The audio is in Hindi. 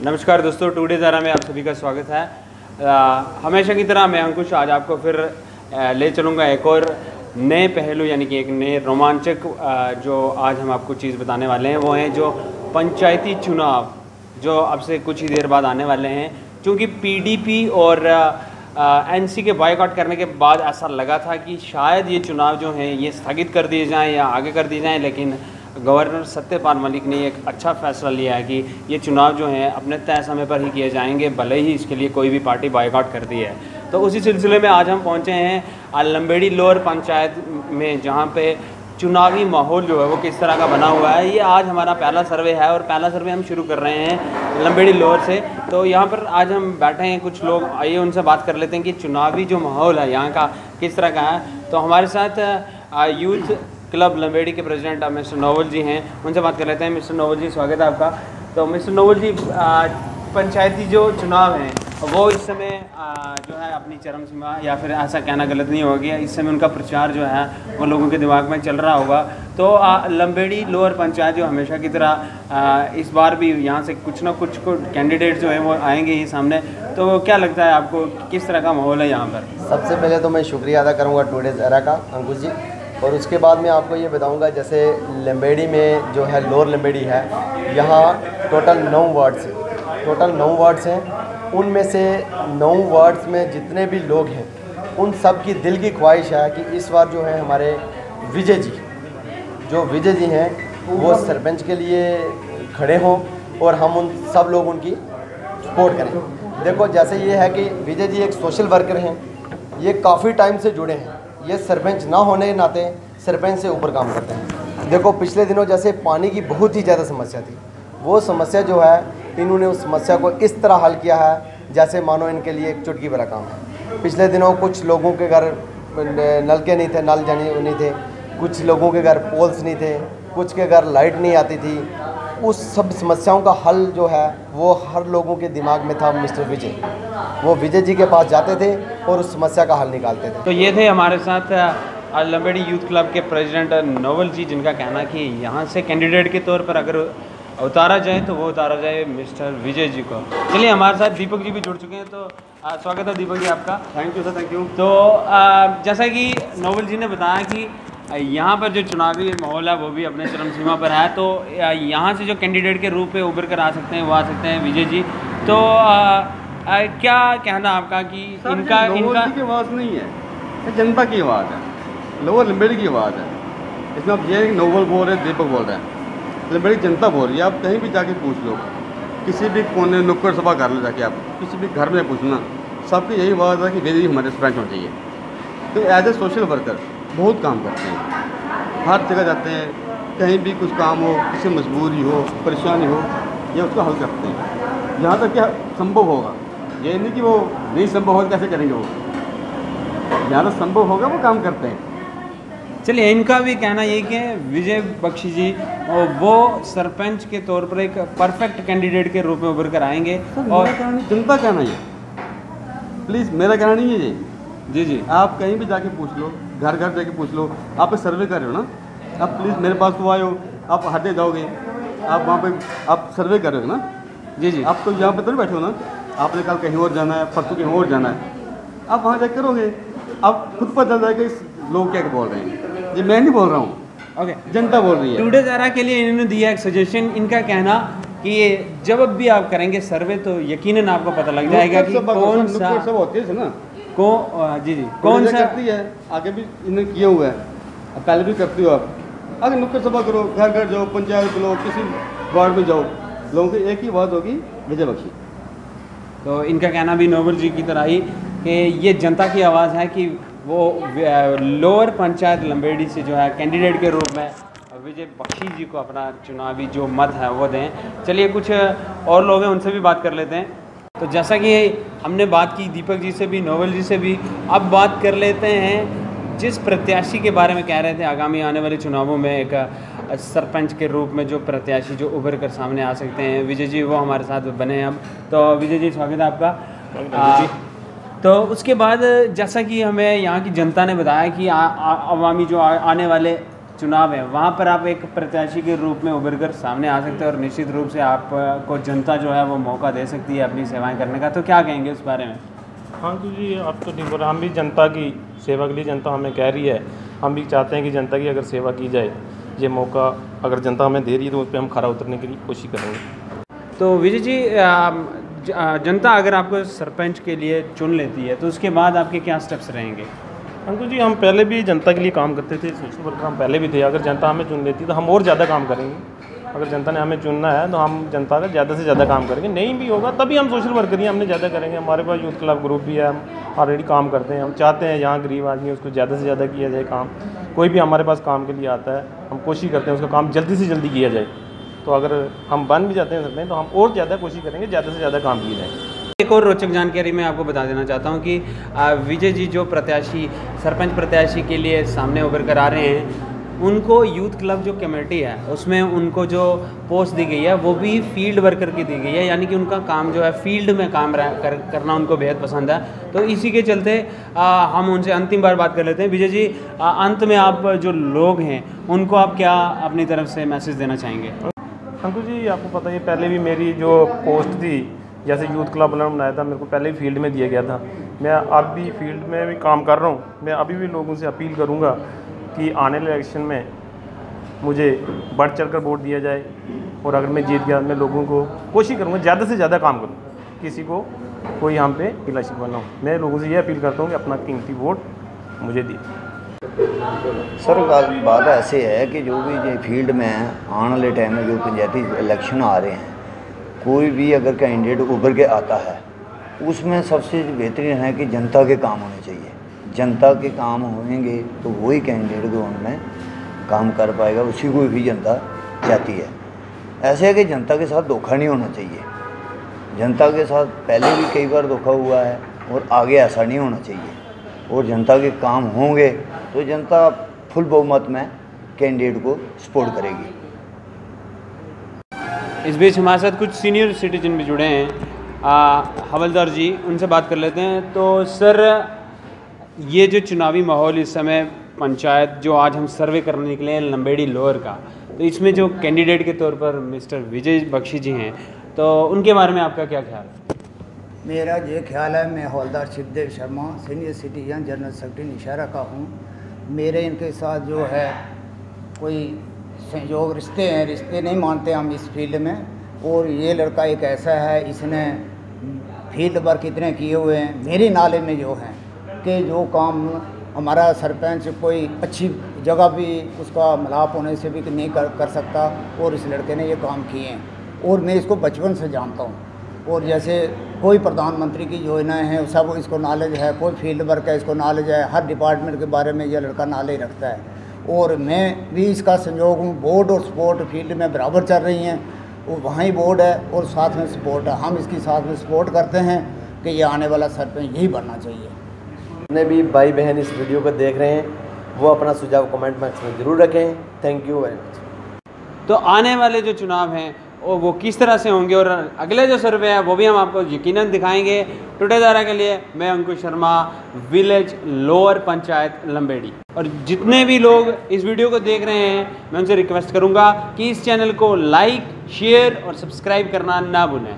नमस्कार दोस्तों, टुडे ज़ारा में आप सभी का स्वागत है। हमेशा की तरह मैं अंकुश आज आपको फिर ले चलूँगा एक और नए पहलू यानी कि एक नए रोमांचक जो आज हम आपको चीज़ बताने वाले हैं वो हैं जो पंचायती चुनाव जो अब से कुछ ही देर बाद आने वाले हैं। क्योंकि पीडीपी और एनसी के बायकॉट करने के बाद ऐसा लगा था कि शायद ये चुनाव जो हैं ये स्थगित कर दिए जाएँ या आगे कर दिए जाएँ, लेकिन गवर्नर सत्यपाल मलिक ने एक अच्छा फ़ैसला लिया है कि ये चुनाव जो हैं अपने तय समय पर ही किए जाएंगे, भले ही इसके लिए कोई भी पार्टी बायकॉट करती है। तो उसी सिलसिले में आज हम पहुंचे हैं लंबेड़ी लोअर पंचायत में, जहां पे चुनावी माहौल जो है वो किस तरह का बना हुआ है। ये आज हमारा पहला सर्वे है और पहला सर्वे हम शुरू कर रहे हैं लंबेड़ी लोअर से। तो यहाँ पर आज हम बैठे हैं, कुछ लोग, आइए उनसे बात कर लेते हैं कि चुनावी जो माहौल है यहाँ का किस तरह का है। तो हमारे साथ यूथ क्लब लंबेड़ी के प्रेसिडेंट मिस्टर नोवल जी हैं, उनसे बात कर लेते हैं। मिस्टर नोवल जी, स्वागत है आपका। तो मिस्टर नोवल जी, पंचायती जो चुनाव हैं वो इस समय जो है अपनी चरम सीमा, या फिर ऐसा कहना गलत नहीं होगा, इस समय उनका प्रचार जो है वो लोगों के दिमाग में चल रहा होगा। तो लंबेड़ी लोअर पंचायत जो हमेशा की तरह इस बार भी यहाँ से कुछ ना कुछ कैंडिडेट जो है वो आएंगे ही सामने। तो क्या लगता है आपको, किस तरह का माहौल है यहाँ पर? सबसे पहले तो मैं शुक्रिया अदा करूँगा टुडे ज़ारा का, अंकुश जी। और उसके बाद मैं आपको ये बताऊंगा, जैसे लंबेड़ी में जो है लोअर लंबेड़ी है, यहाँ टोटल 9 वार्ड्स हैं। उनमें से 9 वार्ड्स में जितने भी लोग हैं उन सब की दिल की ख्वाहिश है कि इस बार जो है हमारे विजय जी हैं वो सरपंच के लिए खड़े हों और हम उन सब लोग उनकी सपोर्ट करें। देखो, जैसे ये है कि विजय जी एक सोशल वर्कर हैं, ये काफ़ी टाइम से जुड़े हैं, ये सरपंच ना होने के नाते सरपंच से ऊपर काम करते हैं। देखो, पिछले दिनों जैसे पानी की बहुत ही ज़्यादा समस्या थी, वो समस्या जो है इन्होंने उस समस्या को इस तरह हल किया है जैसे मानो इनके लिए एक चुटकी भरा काम है। पिछले दिनों कुछ लोगों के घर नलके नहीं थे, नल जाने नहीं थे, कुछ लोगों के घर पोल्स नहीं थे, कुछ के घर लाइट नहीं आती थी। उस सब समस्याओं का हल जो है वो हर लोगों के दिमाग में था। मिस्टर विजय, वो विजय जी के पास जाते थे और उस समस्या का हल निकालते थे। तो ये थे हमारे साथ लंबेड़ी यूथ क्लब के प्रेसिडेंट नोवल जी, जिनका कहना कि यहाँ से कैंडिडेट के तौर पर अगर उतारा जाए तो वो उतारा जाए मिस्टर विजय जी को। चलिए, हमारे साथ दीपक जी भी जुड़ चुके हैं, तो स्वागत है दीपक जी आपका। Thank you sir, thank you. तो जैसा कि नोवल जी ने बताया कि यहाँ पर जो चुनावी माहौल है वो भी अपने चरम सीमा पर है। तो यहाँ से जो कैंडिडेट के रूप में उभर कर आ सकते हैं वो आ सकते हैं विजय जी। तो क्या कहना आपका कि इनका की आवाज़ नहीं है, ये जनता की आवाज़ है, लोअर लंबेड़ी की आवाज़ है। इसमें आप ये नोवल बोल रहे हैं, दीपक बोल रहे हैं, लंबेड़ी जनता बोल रही है। आप कहीं भी जाके पूछ लो, किसी भी कोने नुक्कड़ सभा कर लो, जाके आप किसी भी घर में पूछना, सबकी यही आवाज़ है कि विजय हमारे सरपंच होना चाहिए। तो एज ए सोशल वर्कर बहुत काम करते हैं, हर जगह जाते हैं, कहीं भी कुछ काम हो, किसी मजबूरी हो, परेशानी हो, या उसका हल करते हैं जहाँ तक क्या संभव होगा। ये नहीं कि वो नहीं संभव होगा, कैसे करेंगे, वो जहाँ तक संभव होगा वो काम करते हैं। चलिए, इनका भी कहना ये कि विजय बख्शी जी वो सरपंच के तौर पर एक परफेक्ट कैंडिडेट के रूप में उभर कर आएंगे। और जनता कहना ये, प्लीज़ मेरा कहना नहीं है ये। जी, आप कहीं भी जाके पूछ लो, घर घर जाके पूछ लो, आप सर्वे कर रहे हो ना, आप प्लीज़ मेरे पास तो आए हो, आप हटे जाओगे, आप वहाँ पे आप सर्वे कर रहे हो ना। जी, आप तो यहाँ पे तो नहीं बैठे हो ना, आपने कल कहीं और जाना है, परसों कहीं और जाना है, आप वहाँ जाके करोगे, आप खुद पता चल जाएगा इस लोग क्या बोल रहे हैं। ये मैं नहीं बोल रहा हूँ, ओके, जनता बोल रही है। टुडे ज़ारा के लिए इन्होंने दिया एक सजेशन। इनका कहना कि जब भी आप करेंगे सर्वे तो यकीनन आपको पता लग जाएगा कि कौन सा सब होती है ना, जी कौन सा करती है। आगे भी इन्होंने किया हुआ है, पहले भी करती हो आप। आगे नुक्कड़ सभा करो, घर घर जाओ, पंचायत लो, किसी वार्ड में जाओ, लोगों की एक ही बात होगी, विजय बख्शी। तो इनका कहना भी नोबल जी की तरह ही कि ये जनता की आवाज़ है कि वो लोअर पंचायत लंबेड़ी से जो है कैंडिडेट के रूप में विजय बख्शी जी को अपना चुनावी जो मत है वो दें। चलिए, कुछ और लोग हैं, उनसे भी बात कर लेते हैं। तो जैसा कि हमने बात की दीपक जी से भी, नोवल जी से भी, अब बात कर लेते हैं जिस प्रत्याशी के बारे में कह रहे थे आगामी आने वाले चुनावों में एक सरपंच के रूप में जो प्रत्याशी जो उभर कर सामने आ सकते हैं, विजय जी वो हमारे साथ बने हैं अब। तो विजय जी, स्वागत है आपका। तो उसके बाद जैसा कि हमें यहाँ की जनता ने बताया कि आवामी जो आने वाले चुनाव है वहाँ पर आप एक प्रत्याशी के रूप में उभर कर सामने आ सकते हैं और निश्चित रूप से आपको जनता जो है वो मौका दे सकती है अपनी सेवाएं करने का, तो क्या कहेंगे उस बारे में? हाँ जी, आप तो नहीं बोल रहे, हम भी जनता की सेवा के लिए, जनता हमें कह रही है, हम भी चाहते हैं कि जनता की अगर सेवा की जाए, ये मौका अगर जनता हमें दे रही है तो उस पर हम खरा उतरने के लिए कोशिश करेंगे। तो विजय जी, जनता अगर आपको सरपंच के लिए चुन लेती है तो उसके बाद आपके क्या स्टेप्स रहेंगे? अंकुल जी, हम पहले भी जनता के लिए काम करते थे, सोशल वर्कर हम पहले भी थे। अगर जनता हमें चुन लेती तो हम और ज़्यादा काम करेंगे। अगर जनता ने हमें चुनना है तो हम जनता का ज़्यादा से ज़्यादा काम करेंगे। नहीं भी होगा तभी हम सोशल वर्कर ही हमने ज़्यादा करेंगे। हमारे पास यूथ क्लब ग्रुप भी है, हम ऑलरेडी काम करते हैं। हम चाहते हैं यहाँ गरीब आदमी उसको ज़्यादा से ज़्यादा किया जाए काम। कोई भी हमारे पास काम के लिए आता है, हम कोशिश करते हैं उसका काम जल्दी से जल्दी किया जाए। तो अगर हम बन भी जाते हैं सकते हैं तो हम और ज़्यादा कोशिश करेंगे ज़्यादा से ज़्यादा काम किया जाए। एक और रोचक जानकारी मैं आपको बता देना चाहता हूं कि विजय जी जो प्रत्याशी सरपंच प्रत्याशी के लिए सामने उभर कर आ रहे हैं, उनको यूथ क्लब जो कमेटी है उसमें उनको जो पोस्ट दी गई है वो भी फील्ड वर्कर की दी गई है, यानी कि उनका काम जो है फील्ड में काम करना उनको बेहद पसंद है। तो इसी के चलते हम उनसे अंतिम बार बात कर लेते हैं। विजय जी, अंत में आप जो लोग हैं उनको आप क्या अपनी तरफ से मैसेज देना चाहेंगे? अंकुल जी, आपको पता है पहले भी मेरी जो पोस्ट थी, जैसे यूथ क्लब वालों ने बनाया था, मेरे को पहले ही फील्ड में दिया गया था। मैं अब भी फील्ड में भी काम कर रहा हूँ। मैं अभी भी लोगों से अपील करूँगा कि आने वाले इलेक्शन में मुझे बढ़ चढ़कर वोट दिया जाए, और अगर मैं जीत गया मैं लोगों को कोशिश करूँगा ज़्यादा से ज़्यादा काम करूँ, किसी को कोई हम पे गिला शिकवा ना हो। मैं लोगों से ये अपील करता हूँ कि अपना कीमती वोट मुझे दिए। सर बात ऐसे है कि जो भी ये फील्ड में है, आने वाले टाइम में जो पंचायती इलेक्शन आ रहे हैं, कोई भी अगर कैंडिडेट उभर के आता है उसमें सबसे बेहतरीन है कि जनता के काम होने चाहिए। जनता के काम होंगे तो वही कैंडिडेट जो उनमें काम कर पाएगा, उसी को भी जनता चाहती है। ऐसे है कि जनता के साथ धोखा नहीं होना चाहिए। जनता के साथ पहले भी कई बार धोखा हुआ है और आगे ऐसा नहीं होना चाहिए। और जनता के काम होंगे तो जनता फुल बहुमत में कैंडिडेट को सपोर्ट करेगी। इस बीच हमारे साथ कुछ सीनियर सिटीजन भी जुड़े हैं। हवलदार जी, उनसे बात कर लेते हैं। तो सर, ये जो चुनावी माहौल इस समय पंचायत जो आज हम सर्वे करने निकले हैं लंबेड़ी लोअर का, तो इसमें जो कैंडिडेट के तौर पर मिस्टर विजय बख्शी जी हैं, तो उनके बारे में आपका क्या ख्याल है? मेरा ये ख्याल है, मैं हवलदार Shivdev Sharma senior citizen general secretary Nishara का हूँ। मेरे इनके साथ जो है कोई संयोग रिश्ते हैं, रिश्ते नहीं मानते हम इस फील्ड में। और ये लड़का एक ऐसा है, इसने फील्ड वर्क इतने किए हुए हैं मेरी नाले में जो हैं कि जो काम हमारा सरपंच कोई अच्छी जगह भी उसका मिलाप होने से भी नहीं कर सकता, और इस लड़के ने ये काम किए हैं। और मैं इसको बचपन से जानता हूँ। और जैसे कोई प्रधानमंत्री की योजनाएं हैं सब इसको नॉलेज है, कोई फील्ड वर्क है इसको नॉलेज है, हर डिपार्टमेंट के बारे में यह लड़का नॉलेज रखता है। और मैं भी इसका संयोग हूँ। बोर्ड और सपोर्ट फील्ड में बराबर चल रही हैं, वो वहाँ ही बोर्ड है और साथ में सपोर्ट है। हम इसकी साथ में सपोर्ट करते हैं कि ये आने वाला सरपंच यही बनना चाहिए। जितने भी भाई बहन इस वीडियो को देख रहे हैं वो अपना सुझाव कमेंट बॉक्स में ज़रूर रखें। Thank you very much. तो आने वाले जो चुनाव हैं वो किस तरह से होंगे और अगले जो सर्वे है वो भी हम आपको यकीनन दिखाएंगे। टुडे दारा के लिए मैं अंकुश शर्मा, विलेज लोअर पंचायत लंबेड़ी। और जितने भी लोग इस वीडियो को देख रहे हैं मैं उनसे रिक्वेस्ट करूंगा कि इस चैनल को लाइक, शेयर और सब्सक्राइब करना ना भूलें।